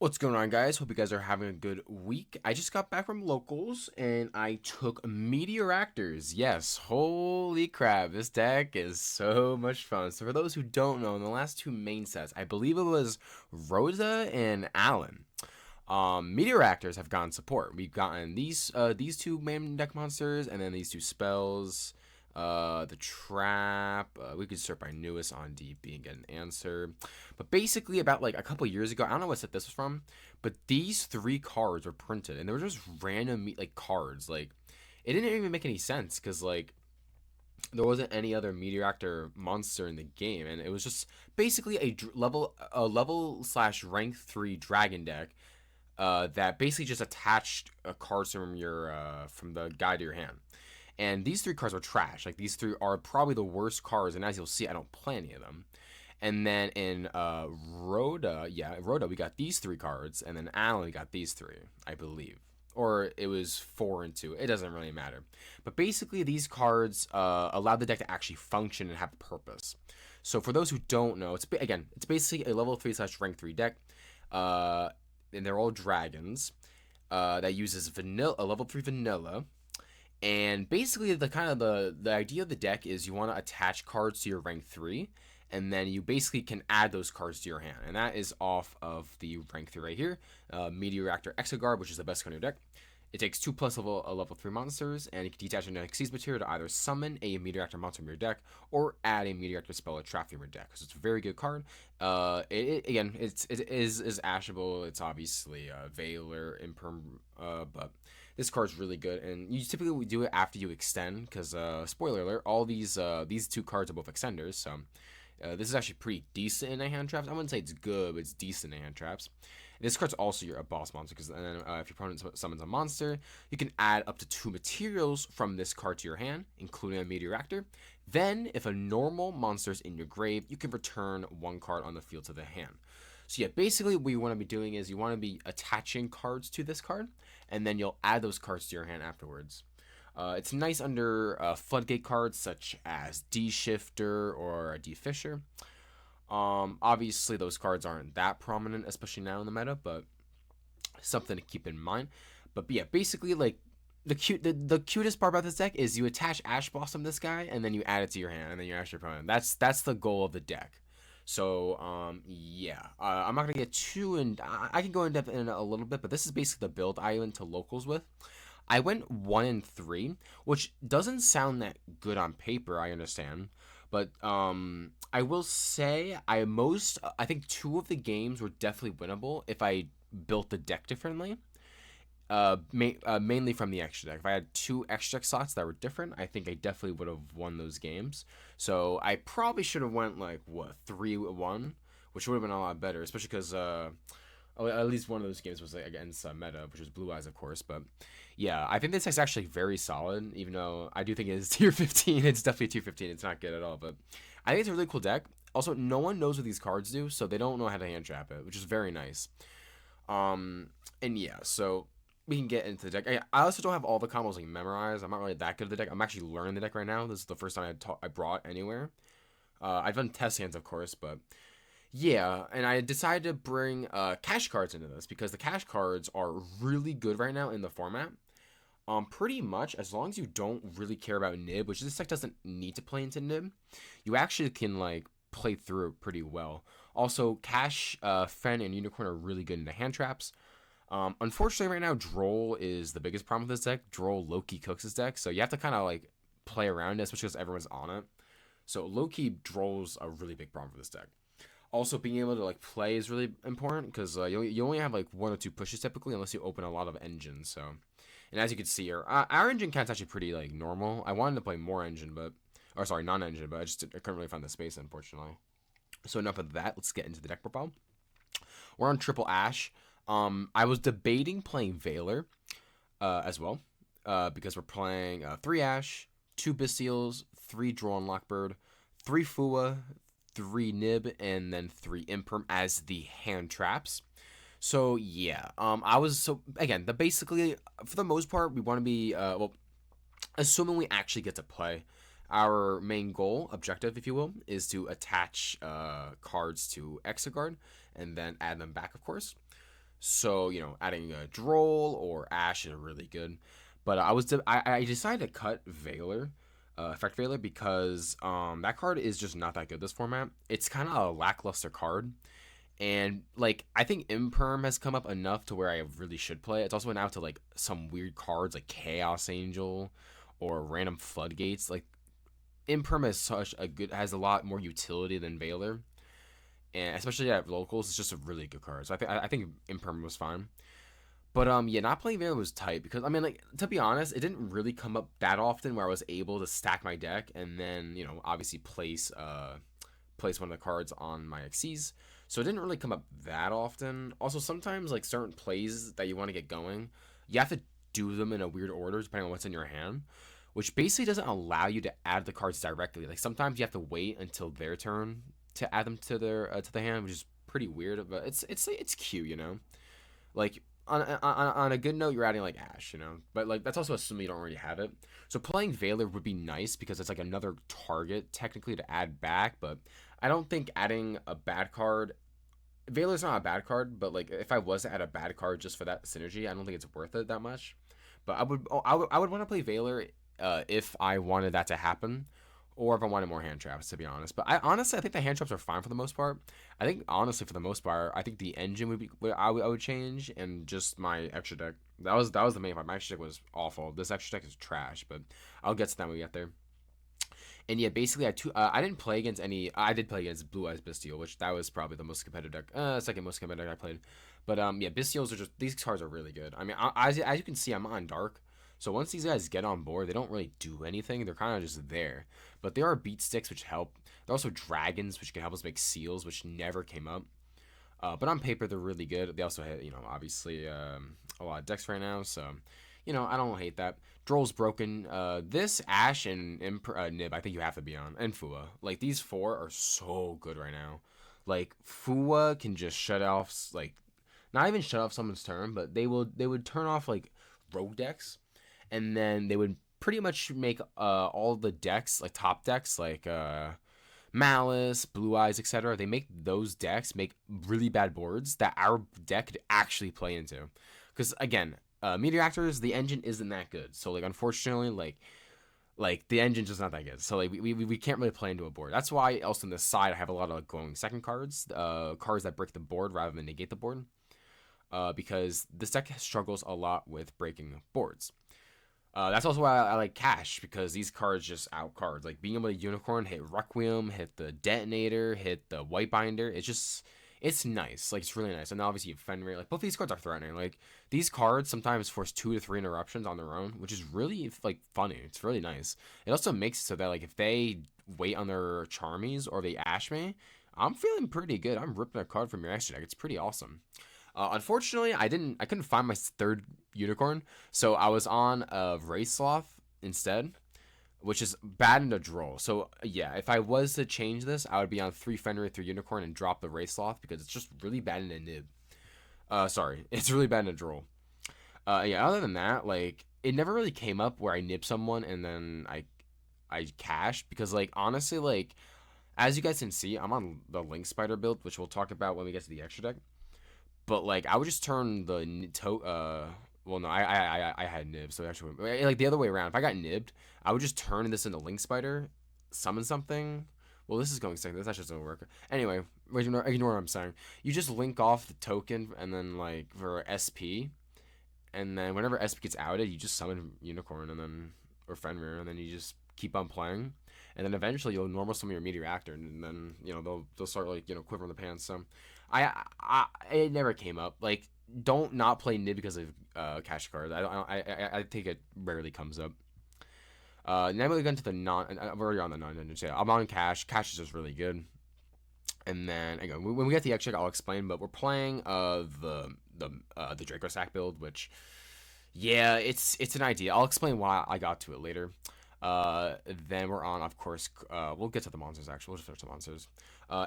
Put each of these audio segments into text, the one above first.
What's going on, guys? Hope you guys are having a good week. I just got back from locals and I took Meteoractors. Yes, holy crap, this deck is so much fun. So, for those who don't know, in the last two main sets, I believe it was Rosa and Alan. Meteoractors have gotten support. We've gotten these two main deck monsters, and then these two spells. The trap. We could sort by newest on DP and get an answer. But basically, about like a couple years ago, I don't know what set this was from, but these three cards were printed, and they were just random like cards. Like it didn't even make any sense because like there wasn't any other Meteoractor monster in the game, and it was just basically a level slash rank 3 dragon deck that basically just attached cards from your from the guide to your hand. And these three cards are trash. Like these three are probably the worst cards, and as you'll see, I don't play any of them. And then in Rhoda, we got these three cards, and then Alan, we got these three, I believe. Or it was 4 and 2. It doesn't really matter. But basically, these cards allow the deck to actually function and have a purpose. So for those who don't know, it's basically a level 3 slash rank 3 deck. And they're all dragons that uses a level 3 vanilla. And basically, the idea of the deck is you want to attach cards to your rank 3, and then you basically can add those cards to your hand. And that is off of the rank 3 right here, Meteoractor Exoguard, which is the best card in your deck. It takes 2 plus level 3 monsters, and you can detach an Xyz material to either summon a Meteoractor monster from your deck or add a Meteoractor spell or trap from your deck. So it's a very good card. It is ashable. It's obviously Veiler, Imperm, but this card's really good, and you typically do it after you extend, because spoiler alert, all these two cards are both extenders, so this is actually pretty decent in a hand traps. I wouldn't say it's good, but it's decent in hand traps. This card's also your boss monster, because then if your opponent summons a monster, you can add up to 2 materials from this card to your hand, including a Meteoractor. Then, if a normal monster is in your grave, you can return 1 card on the field to the hand. So yeah, basically what you want to be doing is you want to be attaching cards to this card, and then you'll add those cards to your hand afterwards. It's nice under floodgate cards such as D-Shifter or D-Fisher. Obviously, those cards aren't that prominent, especially now in the meta, but something to keep in mind. But yeah, basically, like the cutest part about this deck is you attach Ash Blossom this guy, and then you add it to your hand, and then you ash your opponent. That's the goal of the deck. So yeah, I'm not gonna get too in. I can go in depth in a little bit, but this is basically the build I went to locals with. I went 1 and 3, which doesn't sound that good on paper. I understand, but I will say I think 2 of the games were definitely winnable if I built the deck differently. Mainly from the extra deck. If I had 2 extra deck slots that were different, I think I definitely would have won those games. So I probably should have went like 3-1, which would have been a lot better, especially because at least one of those games was like, against Meta, which was Blue Eyes, of course. But yeah, I think this deck's actually very solid, even though I do think it is tier 15. It's definitely tier 15. It's not good at all, but I think it's a really cool deck. Also, no one knows what these cards do, so they don't know how to hand trap it, which is very nice. And yeah, so we can get into the deck. I also don't have all the combos like memorized. I'm not really that good at the deck. I'm actually learning the deck right now. This is the first time I brought anywhere. I've done test hands, of course, but yeah. And I decided to bring cash cards into this because the cash cards are really good right now in the format. Pretty much as long as you don't really care about nib, which this deck doesn't need to play into nib, you actually can like play through it pretty well. Also, Cash, Fen, and Unicorn are really good into hand traps. Unfortunately, right now, Droll is the biggest problem with this deck. Droll low-key cooks this deck, so you have to kind of like play around it, especially because everyone's on it. So low-key, Droll's a really big problem for this deck. Also, being able to like play is really important because you only have like 1 or 2 pushes typically, unless you open a lot of engines. So, and as you can see, our engine count's actually pretty like normal. I wanted to play more engine, or sorry, non-engine, but I couldn't really find the space, unfortunately. So enough of that. Let's get into the deck profile. We're on triple Ash. I was debating playing Veiler as well because we're playing 3 Ash, 2 Bystials, 3 Droll and Lockbird, 3 Fua, 3 Nib, and then 3 Imperm as the hand traps. So yeah, again, basically for the most part we want to be assuming we actually get to play. Our main goal, objective, if you will, is to attach cards to Exoguard and then add them back, of course. So, adding a Droll or Ash is really good. But I decided to cut Veiler, Effect Veiler, because that card is just not that good this format. It's kind of a lackluster card. And like I think Imperm has come up enough to where I really should play it. It's also went out to like some weird cards like Chaos Angel or random Floodgates. Like Imperm is such a good has a lot more utility than Veiler, and especially at locals, it's just a really good card. So I think Imperm was fine. But yeah, not playing Veiler was tight because I mean, like to be honest, it didn't really come up that often where I was able to stack my deck and then obviously place one of the cards on my Xyz. So it didn't really come up that often. Also, sometimes like certain plays that you want to get going, you have to do them in a weird order depending on what's in your hand, which basically doesn't allow you to add the cards directly. Like sometimes you have to wait until their turn to add them to the hand, which is pretty weird. But it's cute. Like on a good note, you're adding like Ash. But like that's also assuming you don't already have it. So playing Veiler would be nice because it's like another target technically to add back. But I don't think adding a bad card. Veiler's not a bad card, but like if I was to add a bad card just for that synergy, I don't think it's worth it that much. But I would want to play Veiler if I wanted that to happen, or if I wanted more hand traps, to be honest. But I think the hand traps are fine for the most part. I think honestly, for the most part, I think the engine would be I would change, and just my extra deck. That was the main part. My extra deck was awful. This extra deck is trash, but I'll get to that when we get there. And yeah, basically, I didn't play against any. I did play against Blue Eyes Bestial, which that was probably the most competitive deck, second most competitive deck I played. But yeah, Bestials are just these cards are really good. I mean, as you can see, I'm on Dark, so once these guys get on board, they don't really do anything. They're kind of just there. But they are beat sticks, which help. They're also dragons, which can help us make seals, which never came up. But on paper, they're really good. They also hit, obviously a lot of decks right now, so I don't hate that. Droll's broken. This Ash and Nib, I think you have to be on, and Fua. Like these four are so good right now. Like Fua can just shut off, like not even shut off someone's turn, but they would turn off like rogue decks, and then they would pretty much make all the decks like top decks like Malice, Blue Eyes, etc. They make those decks make really bad boards that our deck could actually play into. Because again, Materiactors, the engine isn't that good. So like unfortunately, like the engine's just not that good. So like we can't really play into a board. That's why also on the side I have a lot of like going second cards, cards that break the board rather than negate the board. Because this deck struggles a lot with breaking boards. That's also why I like Cash, because these cards just out cards. Like being able to Unicorn, hit Requiem, hit the Detonator, hit the White Binder. It's nice. Like it's really nice. And obviously you have Fenrir. Like both these cards are threatening. Like these cards sometimes force 2 to 3 interruptions on their own, which is really like funny. It's really nice. It also makes it so that like if they wait on their Charmies or they Ash me, I'm feeling pretty good. I'm ripping a card from your extra deck. It's pretty awesome. Unfortunately, I couldn't find my third unicorn, so I was on a Raceloth instead, which is bad in a draw. So yeah, if I was to change this, I would be on 3 Fenrir, 3 unicorn, and drop the Raceloth because it's just really bad in a nib. Sorry, it's really bad in a draw. Yeah. Other than that, like it never really came up where I nib someone and then I cashed because like honestly like as you guys can see, I'm on the Link Spider build, which we'll talk about when we get to the extra deck. But like I would just turn well no I had nib, so actually like the other way around. If I got nibbed, I would just turn this into Link Spider, summon something. Well, this is going second. This actually doesn't work. Anyway, ignore what I'm saying. You just link off the token and then like for SP, and then whenever SP gets outed, you just summon Unicorn and then or Fenrir, and then you just keep on playing, and then eventually you'll normal summon your Meteoractor, and then they'll start like quivering the pants. So I it never came up. Like don't not play Nib because of cash cards. I think it rarely comes up. Now we go into the non. I'm already on the non. So I'm on cash. Cash is just really good. And then again, when we get the extra, I'll explain. But we're playing the Draco Sack build, which yeah, it's an idea. I'll explain why I got to it later. Then we're on, of course. We'll get to the monsters. Actually, we'll just finish the monsters.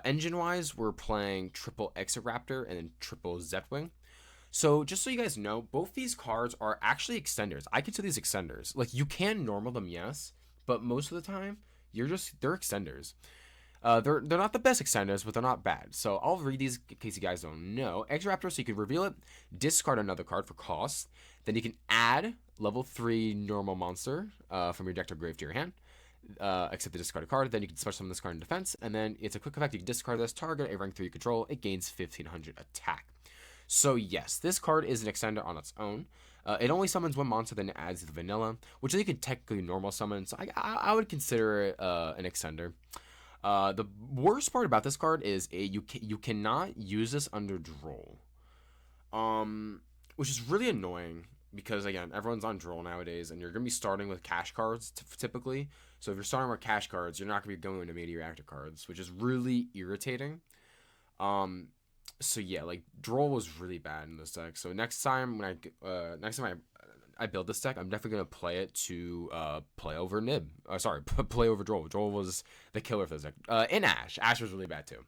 Engine wise, we're playing triple Exoraptor and then triple Zetwing. So just so you guys know, both these cards are actually extenders. I consider these extenders. Like you can normal them, yes, but most of the time they're extenders. They're not the best extenders, but they're not bad. So I'll read these in case you guys don't know. Exoraptor, so you can reveal it, discard another card for cost. Then you can add level 3 normal monster from your deck to grave to your hand. Except the discard card. Then you can special summon this card in defense. And then it's a quick effect. You can discard this target a rank 3 control. It gains 1500 attack. So yes, this card is an extender on its own. It only summons one monster, then it adds the vanilla, which you could technically normal summon. So I would consider it an extender. The worst part about this card is you cannot use this under Droll, which is really annoying because again everyone's on Droll nowadays, and you're gonna be starting with cash cards typically. So if you're starting with cash cards, you're not gonna be going into Materiactor cards, which is really irritating. So yeah, like Droll was really bad in this deck. So next time I build this deck, I'm definitely gonna play it to play over Nib. Sorry, play over Droll. Droll was the killer for this deck. In Ash. Ash was really bad too.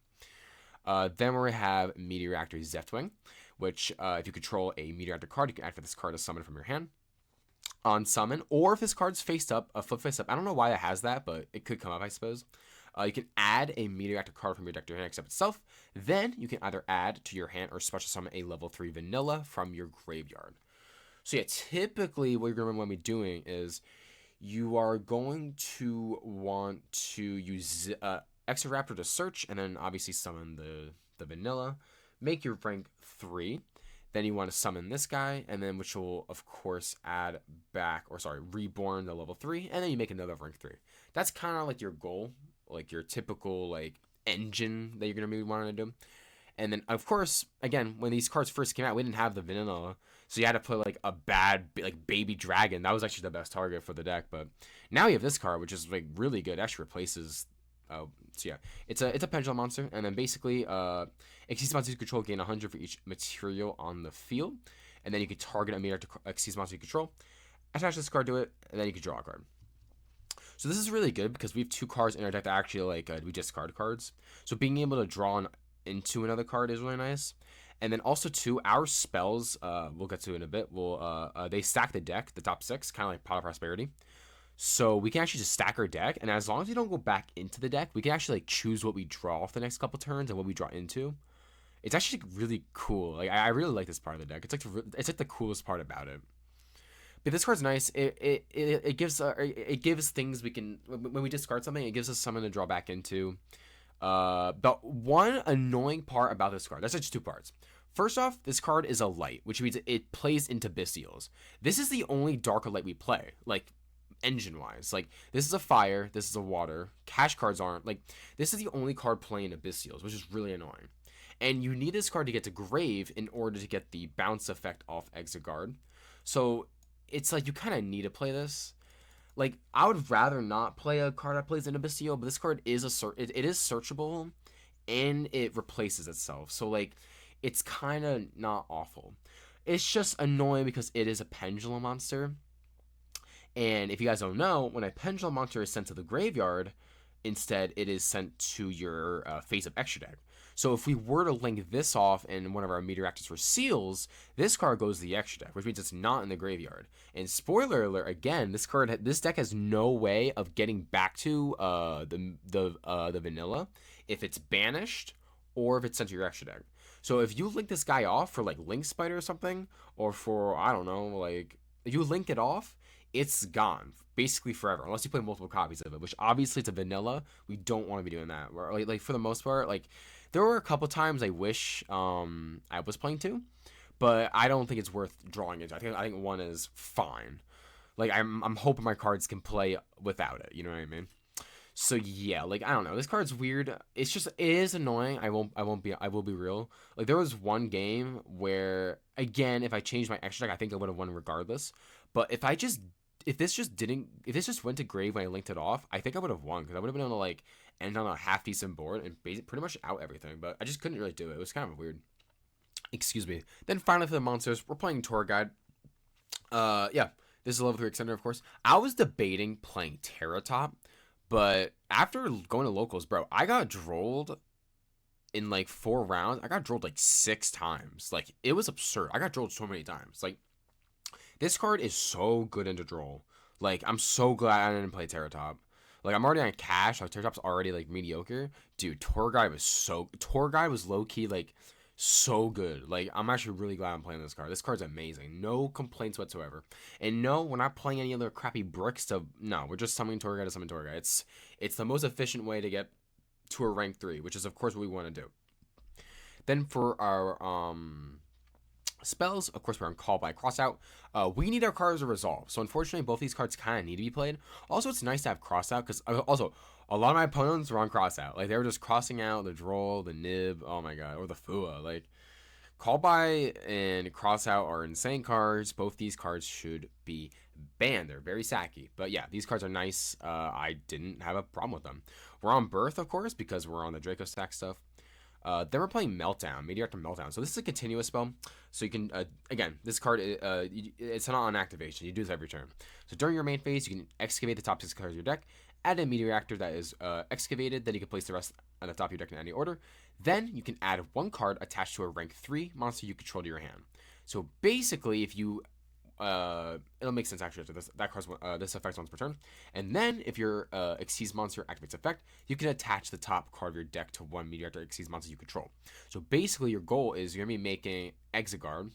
Then we have Materiactor Zeftwing, which if you control a Materiactor card, you can activate this card to summon from your hand. On summon, or if this card's faced up, flip face up. I don't know why it has that, but it could come up, I suppose. You can add a Materiactor card from your deck to your hand except itself. Then you can either add to your hand or special summon a level 3 vanilla from your graveyard. So yeah, typically what you're going to want to be doing is you are going to want to use Exoraptor to search, and then obviously summon the vanilla. Make your rank 3. Then you want to summon this guy, and then which will of course add back, or sorry, reborn the level 3, and then you make another rank 3. That's kind of like your goal, like your typical like engine that you're gonna be wanting to do. And then of course, again, when these cards first came out, we didn't have the vanilla, so you had to put like a bad like baby dragon. That was actually the best target for the deck. But now you have this card, which is like really good. It actually replaces. So yeah, it's a pendulum monster, and then basically, Xyz monsters you control gain 100 for each material on the field, and then you can target a meter to Xyz monster you control, attach this card to it, and then you can draw a card. So this is really good because we have 2 cards in our deck that actually like we discard cards. So being able to draw into another card is really nice. And then also too, our spells, we'll get to in a bit, will they stack the deck, the top 6, kind of like Pot of Prosperity. So we can actually just stack our deck, and as long as we don't go back into the deck, we can actually like choose what we draw off the next couple turns and what we draw into. It's actually really cool. Like I really like this part of the deck. It's like the coolest part about it. But this card's nice. It gives things we can when we discard something. It gives us something to draw back into. The one annoying part about this card, that's just 2 parts. First off, this card is a light, which means it plays into Bestials. This is the only darker light we play, like engine wise. Like this is a fire, this is a water. Cash cards aren't. Like this is the only card playing Abyssials, which is really annoying. And you need this card to get to grave in order to get the bounce effect off Exegard. So it's like you kind of need to play this. Like I would rather not play a card that plays an Abyssal, but this card is it is searchable, and it replaces itself. So like it's kind of not awful. It's just annoying because it is a pendulum monster. And if you guys don't know, when a pendulum monster is sent to the graveyard, instead it is sent to your face-up extra deck. So if we were to link this off in one of our Meteoractors for seals, this card goes to the extra deck, which means it's not in the graveyard. And spoiler alert, again, this deck has no way of getting back to the vanilla if it's banished or if it's sent to your extra deck. So if you link this guy off for like Link Spider or something, or for I don't know, like if you link it off, it's gone basically forever unless you play multiple copies of it, which obviously it's a vanilla. We don't want to be doing that. Where like for the most part, like there were a couple times I wish I was playing 2, but I don't think it's worth drawing into. I think 1 is fine. Like I'm hoping my cards can play without it. You know what I mean? So yeah, like I don't know. This card's weird. It is annoying. I will be real. Like there was one game where again, if I changed my extra deck, I think I would have won regardless. But if this just went to grave when I linked it off, I think I would have won because I would have been able to like end on a half decent board and pretty much out everything. But I just couldn't really do it. It was kind of weird. Excuse me. Then finally for the monsters, we're playing Tour Guide. Yeah, this is a level 3 extender, of course. I was debating playing Terratop, but after going to locals, bro, I got drolled in like 4 rounds. I got drolled like 6 times. Like it was absurd. I got drolled so many times. Like this card is so good into Droll. Like, I'm so glad I didn't play Terratop. Like I'm already on cash, so Triceratops already like mediocre. Dude, Tour Guide was low key like so good. Like I'm actually really glad I'm playing this card. This card's amazing. No complaints whatsoever. And no, we're not playing any other crappy bricks to no, we're just summoning Tour Guide to summon Tour Guide. It's the most efficient way to get to a rank 3, which is of course what we want to do. Then for our spells, of course, we're on Call by Crossout. We need our cards to resolve. So unfortunately, both these cards kind of need to be played. Also, it's nice to have Crossout because also a lot of my opponents were on Crossout. Like they were just crossing out the Droll, the Nib, oh my god, or the Fua. Like Call by and Crossout are insane cards. Both these cards should be banned. They're very sacky. But yeah, these cards are nice. I didn't have a problem with them. We're on Birth, of course, because we're on the Draco stack stuff. Then we're playing Meltdown, Materiactor Meltdown. So this is a continuous spell. So you can, again, this card, it's not on activation. You do this every turn. So during your main phase, you can excavate the top 6 cards of your deck, add a Materiactor that is excavated, then you can place the rest on the top of your deck in any order. Then you can add 1 card attached to a rank 3 monster you control to your hand. So basically, if you it'll make sense actually after this. That card's this affects once per turn, and then if your Xyz monster activates effect, you can attach the top card of your deck to 1 Mediocre Xyz monster you control. So basically, your goal is you're gonna be making Exiguard,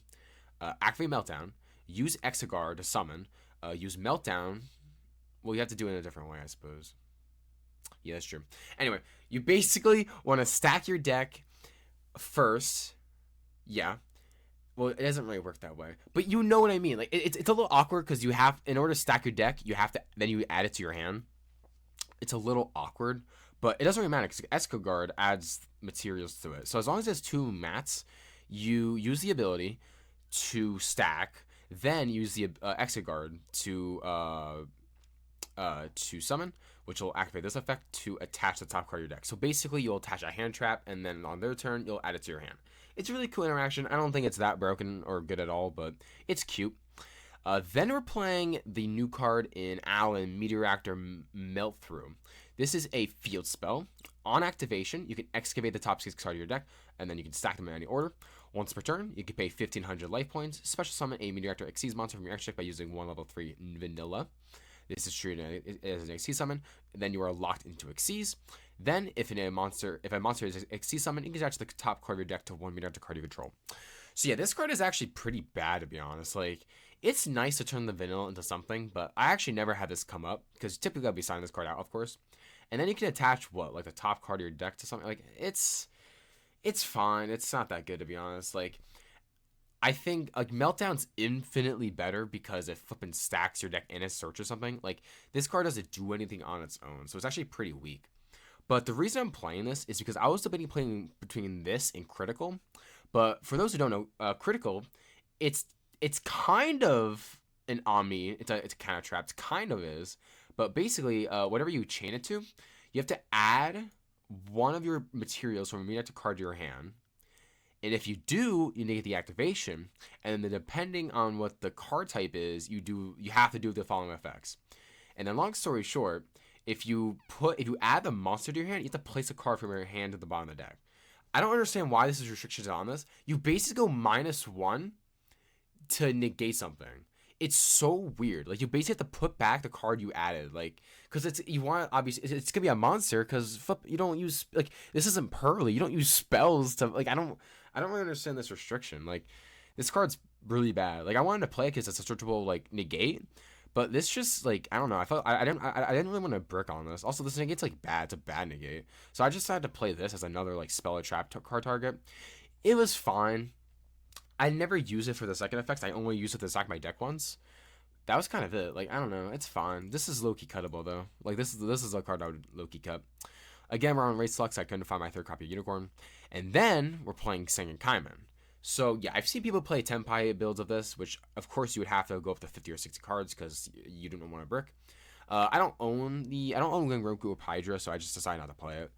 activate Meltdown, use Exiguard to summon, use Meltdown. Well, you have to do it in a different way, I suppose. Yeah, that's true. Anyway, you basically want to stack your deck first. Yeah, well, it doesn't really work that way, but you know what I mean. Like it's a little awkward because you have, in order to stack your deck, you have to then you add it to your hand. It's a little awkward, but it doesn't really matter because Escogard adds materials to it. So as long as there's 2 mats, you use the ability to stack, then use the Exigard to summon, which will activate this effect to attach the top card of your deck. So basically, you'll attach a hand trap, and then on their turn, you'll add it to your hand. It's a really cool interaction. I don't think it's that broken or good at all, but it's cute. Then we're playing the new card in Alan, Materiactor Melt Through. This is a field spell. On activation, you can excavate the top 6 cards of your deck, and then you can stack them in any order. Once per turn, you can pay 1,500 life points, special summon a Materiactor Xyz monster from your extra deck by using 1 level 3 vanilla. This is treated as an Xyz summon. Then you are locked into Xyz. Then, if a monster is Xyz summon, you can attach the top card of your deck to 1 Materiactor card you control. So yeah, this card is actually pretty bad, to be honest. Like, it's nice to turn the vanilla into something, but I actually never had this come up because typically I'll be signing this card out, of course. And then you can attach like the top card of your deck to something. Like, it's fine. It's not that good, to be honest. Like, I think like Meltdown's infinitely better because it flipping stacks your deck in a search or something. Like, this card doesn't do anything on its own, so it's actually pretty weak. But the reason I'm playing this is because I was debating playing between this and Critical. But for those who don't know, Critical, it's kind of an Omni. It's a counter trap. It kind of is. But basically, whatever you chain it to, you have to add one of your materials from a Minato card to your hand. And if you do, you negate the activation. And then depending on what the card type is, you have to do the following effects. And then long story short, if you add the monster to your hand, you have to place a card from your hand to the bottom of the deck. I don't understand why this is restrictions on this. You basically go -1 to negate something. It's so weird. Like, you basically have to put back the card you added, like, because obviously it's gonna be a monster because you don't use, like, this isn't Pearly. You don't use spells to, like, I don't really understand this restriction. Like, this card's really bad. Like, I wanted to play it because it's a searchable, like, negate, but this just, like, I don't know. I didn't really want to brick on this. Also, this negate's like bad. It's a bad negate, so I just decided to play this as another like spell or trap card target. It was fine. I never use it for the second effects. I only use it to stack my deck once. That was kind of it. Like, I don't know. It's fine. This is low-key cuttable, though. Like, this is a card I would low-key cut. Again, we're on Race Lux. I couldn't find my 3rd copy of Unicorn. And then we're playing Sengen Kaiman. So, yeah, I've seen people play Tenpai builds of this, which, of course, you would have to go up to 50 or 60 cards because you don't want to brick. I don't own Gengoku or Hydra, so I just decided not to play it.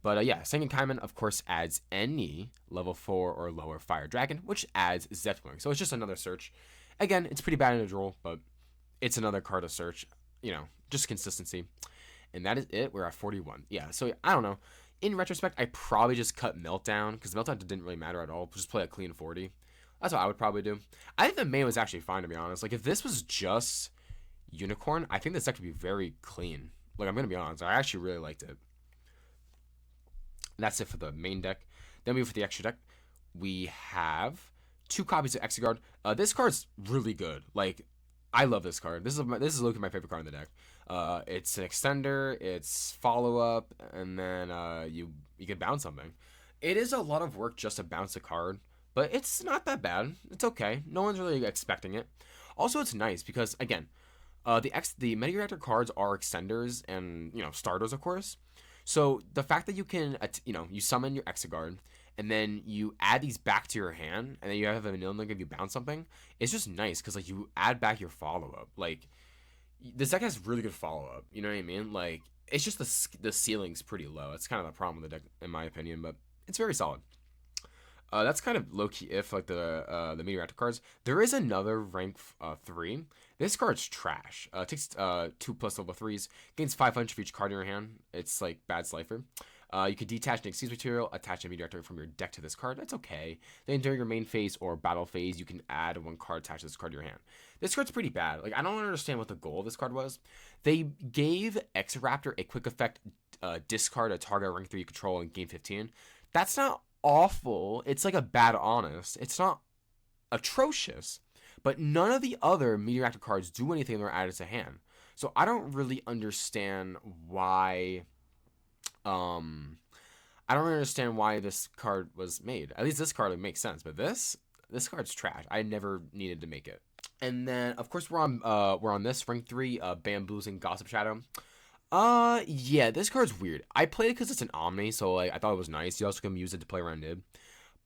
But yeah, Sengen Kaiman, of course, adds any level 4 or lower Fire Dragon, which adds Zeppelin. So it's just another search. Again, it's pretty bad in a draw, but it's another card to search. You know, just consistency. And that is it. We're at 41. Yeah, so I don't know. In retrospect, I probably just cut Meltdown, because Meltdown didn't really matter at all. Just play a clean 40. That's what I would probably do. I think the main was actually fine, to be honest. Like, if this was just Unicorn, I think this deck would be very clean. Like, I'm gonna be honest, I actually really liked it. That's it for the main deck. Then we move for the extra deck. We have two copies of Exegard. This card's really good. Like, I love this card. This is looking my favorite card in the deck. It's an extender, it's follow up, and then you can bounce something. It is a lot of work just to bounce a card, but it's not that bad. It's okay. No one's really expecting it. Also, it's nice because again, the Materiactor cards are extenders and starters, of course. So the fact that you can you summon your Exegard and then you add these back to your hand and then you have a vanilla give you bounce something, it's just nice because like you add back your follow up. Like this deck has really good follow up. You know what I mean? Like it's just the ceiling's pretty low. It's kind of the problem with the deck in my opinion, but it's very solid. That's kind of low key if like the Meteoractor cards. There is another rank 3. This card's trash. Takes 2+ level 3s. Gains 500 for each card in your hand. It's like bad Slifer. You can detach an Exceeds material, attach a Meteoractor from your deck to this card. That's okay. Then during your main phase or battle phase, you can add one card attached to this card to your hand. This card's pretty bad. Like I don't understand what the goal of this card was. They gave X-Raptor a quick effect discard a target rank 3 control in game 15. That's not awful. It's like a bad honest. It's not atrocious. But none of the other Meteoractor cards do anything that are added to hand. So I don't really understand why. I don't understand why this card was made. At least this card makes sense, but this card's trash. I never needed to make it. And then of course we're on this rank 3 Bamboozling Gossip Shadow. Yeah, this card's weird. I played it because it's an Omni, so like I thought it was nice. You also can use it to play around Nib.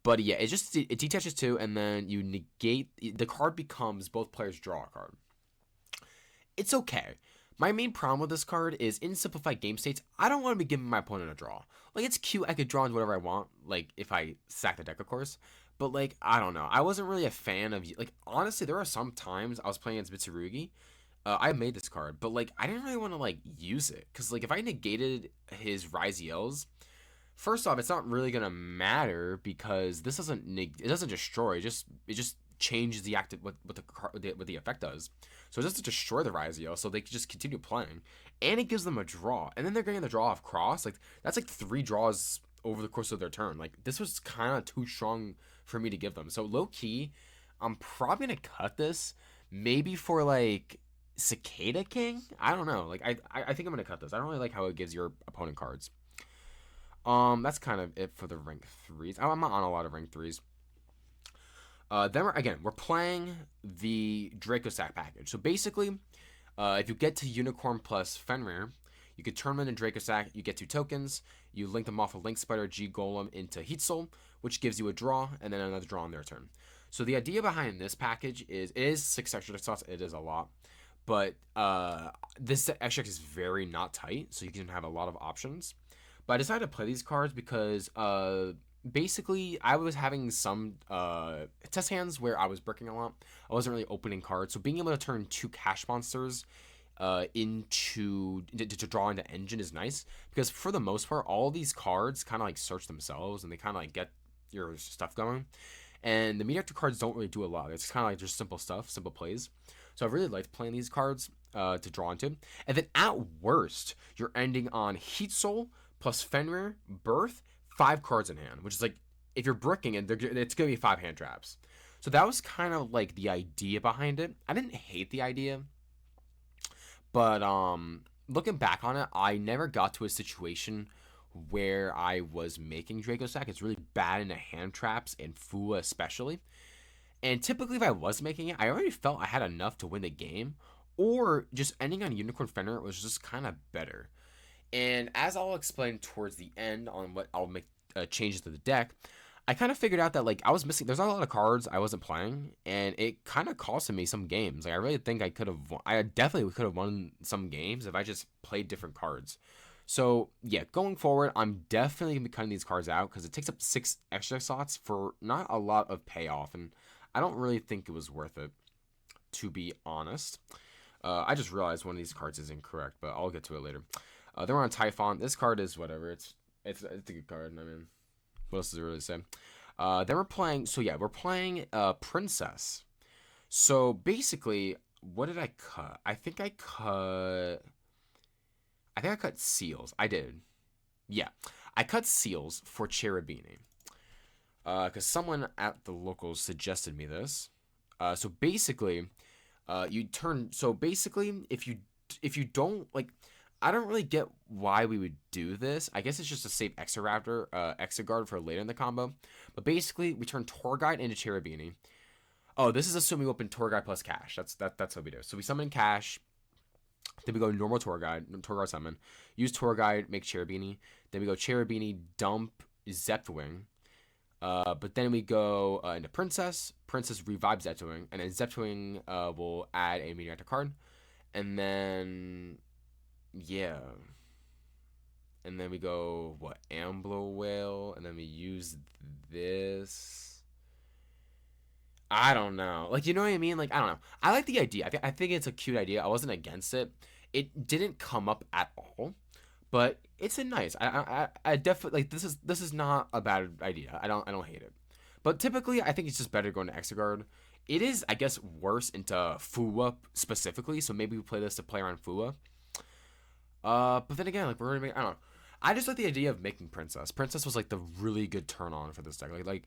But yeah, it detaches 2, and then you negate the card becomes both players draw a card. It's okay. My main problem with this card is in simplified game states, I don't want to be giving my opponent a draw. Like it's cute, I could draw into whatever I want, like if I sack the deck, of course. But like I don't know, I wasn't really a fan of like honestly. There are some times I was playing against Mitsurugi. I made this card, but like I didn't really want to like use it because like if I negated his Ryziels, first off, it's not really gonna matter because this it doesn't destroy. It just changes the active what the effect does. So it doesn't destroy the Ryziel, so they can just continue playing, and it gives them a draw, and then they're getting the draw off cross. Like that's like 3 draws over the course of their turn. Like this was kind of too strong for me to give them. So low key, I'm probably gonna cut this maybe for like Cicada King. I don't know. Like I think I'm gonna cut this. I don't really like how it gives your opponent cards. That's kind of it for the rank 3s. I'm not on a lot of rank 3s. Then we're playing the Draco Sack package. So basically, if you get to Unicorn plus Fenrir, you can turn them into Draco Sack. You get 2 tokens. You link them off of Link Spider G Golem into Heat Soul, which gives you a draw and then another draw on their turn. So the idea behind this package is it is 6 extra slots. It is a lot, but this extra is very not tight, so you can have a lot of options. But I decided to play these cards because basically I was having some test hands where I was bricking a lot. I wasn't really opening cards, so being able to turn 2 cash monsters into to draw into engine is nice because for the most part all these cards kind of like search themselves and they kind of like get your stuff going. And the Meteor cards don't really do a lot. It's kind of like just simple stuff, simple plays. So I really liked playing these cards to draw into. And then at worst, you're ending on Heat Soul plus Fenrir, Birth, 5 cards in hand, which is like if you're bricking it, it's gonna be 5 hand traps. So that was kind of like the idea behind it. I didn't hate the idea, but looking back on it, I never got to a situation where I was making Draco Sack. It's really bad into hand traps and Fua especially. And typically, if I was making it, I already felt I had enough to win the game, or just ending on Unicorn Fenrir was just kind of better. And as I'll explain towards the end on what I'll make changes to the deck, I kind of figured out that like I was missing. There's not a lot of cards I wasn't playing, and it kind of costed me some games. Like I really think I could have. I definitely could have won some games if I just played different cards. So yeah, going forward, I'm definitely gonna be cutting these cards out because it takes up 6 extra slots for not a lot of payoff, and I don't really think it was worth it, to be honest. I just realized one of these cards is incorrect, but I'll get to it later. Then we're on Typhon. This card is whatever. It's a good card. I mean, what else does it really say? Then we're playing. So yeah, we're playing Princess. So basically, what did I cut? I think I cut. I think I cut seals. I did. Yeah, I cut seals for Cherubini. Because someone at the locals suggested me this. So basically, you turn. So basically, if you don't like, I don't really get why we would do this. I guess it's just to save Exoraptor, Exiguard for later in the combo. But basically, we turn Tour Guide into Cherubini. Oh, this is assuming we open Tour Guide plus Cash. That's what we do. So we summon Cash. Then we go normal Tour Guide summon. Use Tour Guide, make Cherubini. Then we go Cherubini, dump Zeptwing. But then we go into Princess. Princess revives Zeptwing. And then Zeptwing will add a Mediactor card. And then, yeah. And then we go, what, Ambler Whale. And then we use this. I don't know. Like, you know what I mean? Like, I don't know. I like the idea. I think it's a cute idea. I wasn't against it. It didn't come up at all, but it's a nice. I definitely like this is not a bad idea. I don't hate it. But typically, I think it's just better going to Exegard. It is, I guess, worse into Fuwa specifically. So maybe we play this to play around Fuwa. But then again, like we're gonna make. I don't know. I just like the idea of making Princess. Princess was like the really good turn on for this deck. Like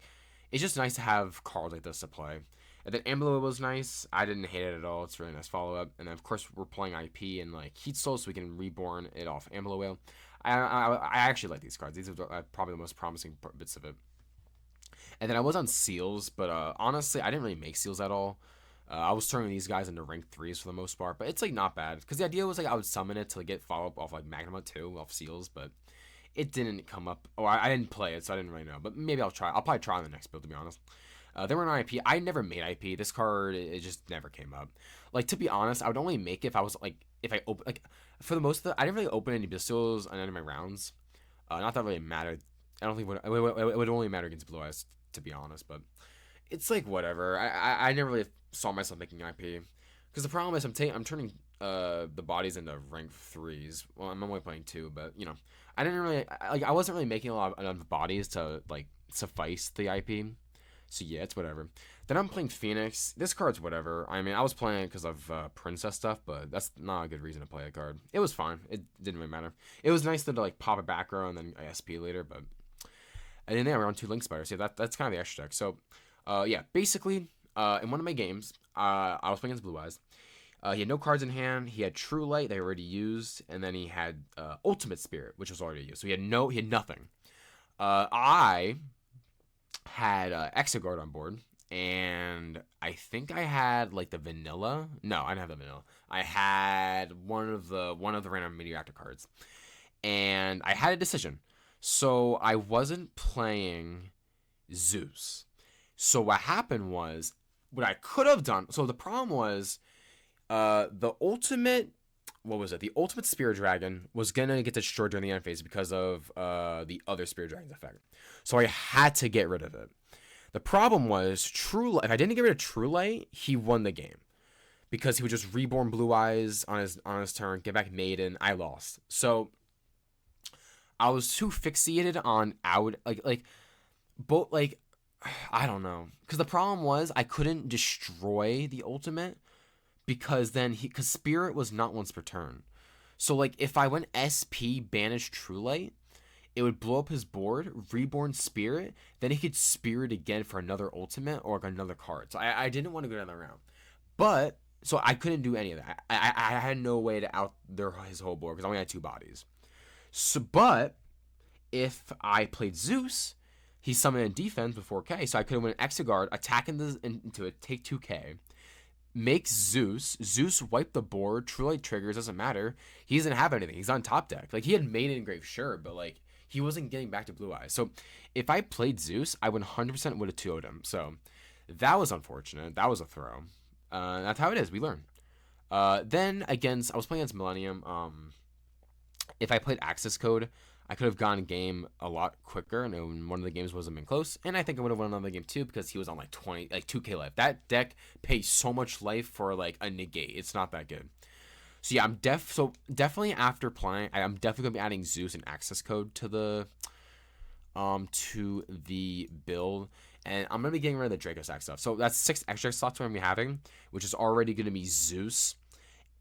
it's just nice to have cards like this to play. And then Ambler was nice. I didn't hate it at all. It's a really nice follow up. And then of course we're playing IP and like Heat Soul, so we can reborn it off Ambler Whale. I actually like these cards. These are probably the most promising bits of it. And then I was on Seals, but honestly, I didn't really make Seals at all. I was turning these guys into rank 3s for the most part, but it's like not bad because the idea was like I would summon it to get follow up off like Magma 2 off Seals, but it didn't come up. Oh, I didn't play it, so I didn't really know. But maybe I'll try. I'll probably try on the next build, to be honest. They were an IP. I never made IP. This card, it just never came up. Like, to be honest, I would only make it if I was, like, if I open, like, for the most of the, I didn't really open any pistols on any of my rounds. Not that it really mattered. I don't think it would only matter against Blue Eyes, to be honest, but it's, like, whatever. I never really saw myself making IP. Because the problem is I'm turning the bodies into rank 3s. Well, I'm only playing 2, but, you know, I didn't really, I wasn't really making a lot of bodies to, like, suffice the IP. So yeah, it's whatever. Then I'm playing Phoenix. This card's whatever. I mean, I was playing it because of Princess stuff, but that's not a good reason to play a card. It was fine. It didn't really matter. It was nice to like pop a back row and then SP later, but and then we're on 2 Link Spiders. So that's kind of the extra deck. So yeah, basically in one of my games, I was playing against Blue Eyes. He had no cards in hand. He had True Light, they already used, and then he had Ultimate Spirit, which was already used. So he had nothing. I had Exegard on board, and I think I had like the vanilla. No, I didn't have the vanilla. I had one of the random Materiactor cards, and I had a decision. So I wasn't playing Zeus. So what happened was what I could have done. So the problem was the ultimate. What was it? The ultimate Spirit Dragon was gonna get destroyed during the end phase because of the other Spirit Dragon's effect. So I had to get rid of it. The problem was True Light. If I didn't get rid of True Light, he won the game because he would just reborn Blue Eyes on his turn, get back Maiden. I lost. So I was too fixated on out like both like I don't know, because the problem was I couldn't destroy the ultimate because because Spirit was not once per turn. So like if I went SP banish True Light, it would blow up his board, reborn Spirit, then he could Spirit again for another ultimate or like another card. So I didn't want to go down that round. But so I couldn't do any of that. I had no way to out his whole board because I only had 2 bodies. So but if I played Zeus, he summoned in defense with 4K, so I could have went Exegard, attack into it, take 2K. Make Zeus wipe the board, True Light triggers, doesn't matter. He doesn't have anything. He's on top deck. Like, he had Maiden Engrave, sure, but, like, he wasn't getting back to Blue Eyes. So, if I played Zeus, I would 100% would have 2'd him. So, that was unfortunate. That was a throw. That's how it is. We learn. Then, I was playing against Millennium. If I played Access Code, I could have gone game a lot quicker, and one of the games wasn't been close. And I think I would have won another game too because he was on like 2K life. That deck pays so much life for like a negate. It's not that good. So yeah, definitely after playing, I'm definitely gonna be adding Zeus and Access Code to the build, and I'm gonna be getting rid of the Draco Sack stuff. So that's 6 extra slots we're gonna be having, which is already gonna be Zeus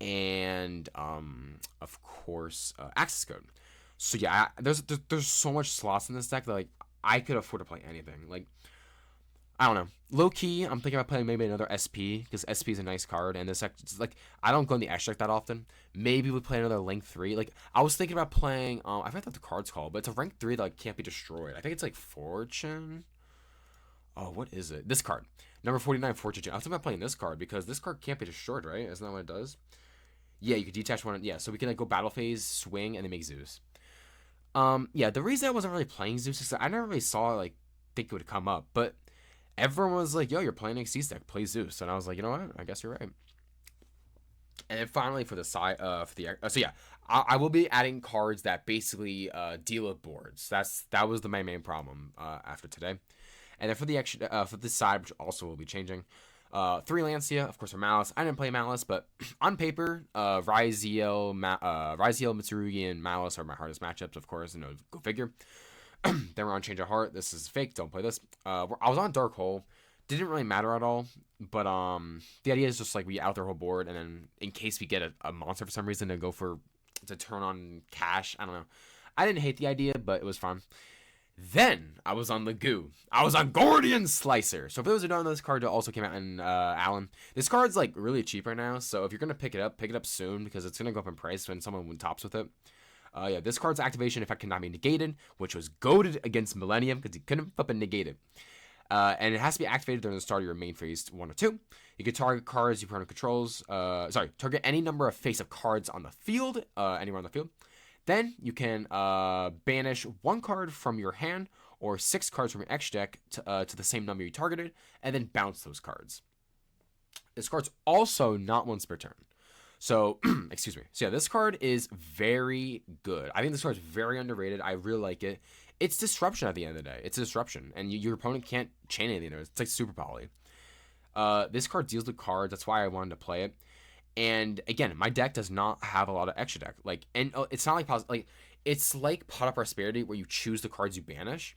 and of course, access code. So yeah, there's so much slots in this deck that like I could afford to play anything. Like I don't know. Low key, I'm thinking about playing maybe another SP because SP is a nice card, and this it's like I don't go in the X deck that often. Maybe we play another rank 3. Like I was thinking about playing. I forgot what the card's called, but it's a rank 3 that like, can't be destroyed. I think it's like Fortune. Oh, what is it? This card, number 49, Fortune. I was thinking about playing this card because this card can't be destroyed, right? Isn't that what it does? Yeah, you could detach one. Yeah, so we can like go battle phase, swing, and then make Zeus. Yeah, the reason I wasn't really playing Zeus is that I never really saw like think it would come up, but everyone was like, "Yo, you're playing Xyz deck, play Zeus," and I was like, "You know what? I guess you're right." And then finally for the side, for the so yeah, I will be adding cards that basically deal with boards. That was my main problem after today. And then for the extra for this side, which also will be changing, 3 Lancia, of course, for Malice. I didn't play Malice, but on paper, Ryziel, Mitsurugi, and Malice are my hardest matchups, of course. You know, go figure. Then we're on Change of Heart. This is fake. Don't play this. I was on Dark Hole. Didn't really matter at all. But the idea is just like we out their whole board, and then in case we get a monster for some reason to turn on cash. I don't know. I didn't hate the idea, but it was fun. Then I was on the goo. I was on Gordian Slicer. So for those who don't know, this card also came out in Allen. This card's like really cheap right now. So if you're gonna pick it up soon because it's gonna go up in price when someone tops with it. Yeah, this card's activation effect cannot be negated, which was goaded against Millennium because he couldn't flip and negate it. And it has to be activated during the start of your main phase 1 or 2. You can target cards your opponent controls. Target any number of face-up cards on the field, anywhere on the field. Then you can banish 1 card from your hand or 6 cards from your X deck to the same number you targeted, and then bounce those cards. This card's also not once per turn. So, excuse me. So yeah, this card is very good. I think this card is very underrated. I really like it. It's disruption at the end of the day. It's a disruption, and your opponent can't chain anything. It's like super poly. This card deals with cards. That's why I wanted to play it. And again, my deck does not have a lot of extra deck. Like, and it's not like it's like Pot of Prosperity where you choose the cards you banish.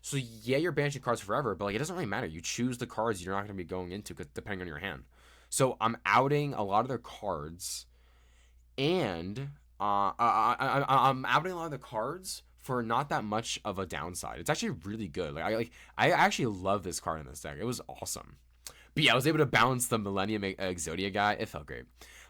So yeah, you're banishing cards forever, but like it doesn't really matter. You choose the cards you're not going to be going into depending on your hand. So I'm outing a lot of their cards, and I'm outing a lot of the cards for not that much of a downside. It's actually really good. I actually love this card in this deck. It was awesome. But yeah, I was able to balance the Millennium Exodia guy. It felt great.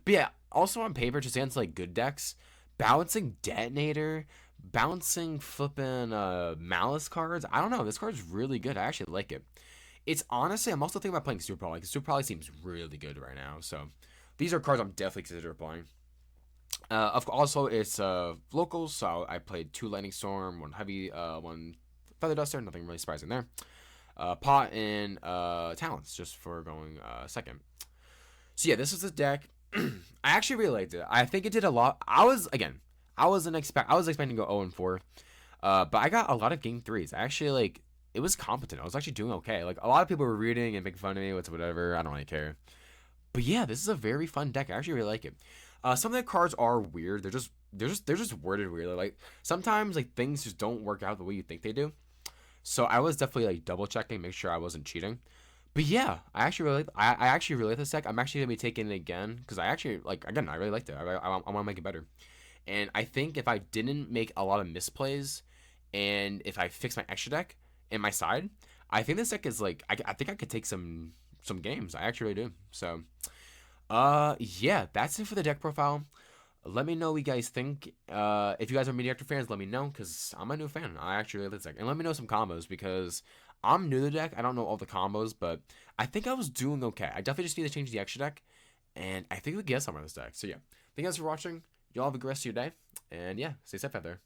But yeah, also on paper, just against like good decks, balancing Detonator, balancing flipping Malice cards. I don't know. This card's really good. I actually like it. It's honestly, I'm also thinking about playing Super Poly because Super Poly seems really good right now. So these are cards I'm definitely considering playing. Also, it's locals, so I played 2 Lightning Storm, 1 Heavy, 1 Feather Duster. Nothing really surprising there. Pot and Talents, just for going second. So yeah, this is the deck. I actually really liked it. I think it did a lot. I was expecting to go 0-4, but I got a lot of game 3s. I actually like. It was competent. I was actually doing okay. Like a lot of people were reading and making fun of me, whatever. I don't really care. But yeah, this is a very fun deck. I actually really like it. Some of the cards are weird. They're just worded weirdly. Like sometimes like things just don't work out the way you think they do. So I was definitely like double checking, make sure I wasn't cheating. But yeah, I actually really like this deck. I'm actually gonna be taking it again because I actually I really liked it. I want to make it better. And I think if I didn't make a lot of misplays, and if I fix my extra deck in my side, I think this deck is like I think I could take some games. I actually really do. So yeah, that's it for the deck profile. Let me know what you guys think. If you guys are Mediactor fans, let me know because I'm a new fan. I actually really like this deck. And let me know some combos because I'm new to the deck. I don't know all the combos, but I think I was doing okay. I definitely just need to change the extra deck, and I think we can get somewhere in this deck. So yeah, thank you guys for watching. Y'all have a good rest of your day, and yeah, stay safe out there.